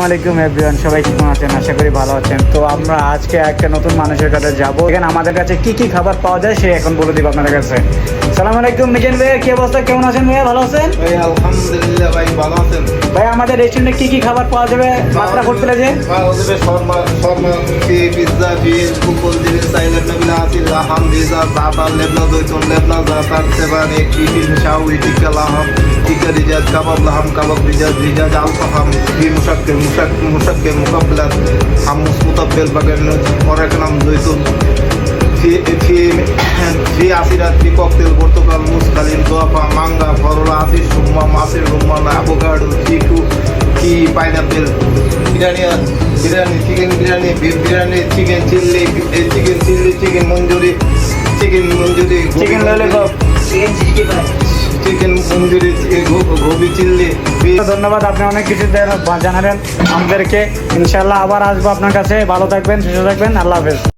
আলাইকুম এভরিওয়ান, সবাই কেমন আছেন? আশা করি ভালো আছেন। তো আমরা আজকে একটা নতুন মানুষের কাছে যাবো। এখানে আমাদের কাছে কি কি খাবার পাওয়া যায় সে এখন বলে দিব আপনাদের কাছে। সালাম আলাইকুম মিজান ভাই, কি অবস্থা, কেমন আছেন ভাইয়া? ভালো আছেন ভাই? আলহামদুলিল্লাহ ভাই, ভালো আছেন ভাই? আমাদের রেস্টুরেন্টে কি কি খাবার পাওয়া যাবে মাত্রা করতে লাগে? ওদের শর্মা পিৎজা ফিস কুপল দিবে সাইলের নবিলা আছে লাহাম ভিজা জাফর লেবনা দইতন লেবনা জাফর সেবান এক টিফিন শাউই টিকা লাহাম টিকা রিজাজ কাবাব লাহাম কাবাব রিজাজ রিজাজ আলফাহাম ফি মুশাক্কিল মুশাক্কিল মুকাব্বালাত হামুস মুতাব্বিল বাগান ওরাকনাম দইতন في عصيرات في كوكتيل برتقال موس خليل ضوافة مانجا فرولا عصير شمام عصير رمان افوكادو كيكو কি pineapple biryani chicken biryani beef biryani chicken chilli chicken manchurian chicken lollipop, chicken manchurian gobi chilli. ধন্যবাদ, আপনি অনেক কিছু জানালেন আমাদেরকে। ইনশাল্লাহ আবার আসবো আপনার কাছে। ভালো থাকবেন, সুস্থ থাকবেন, আল্লাহ হাফেজ।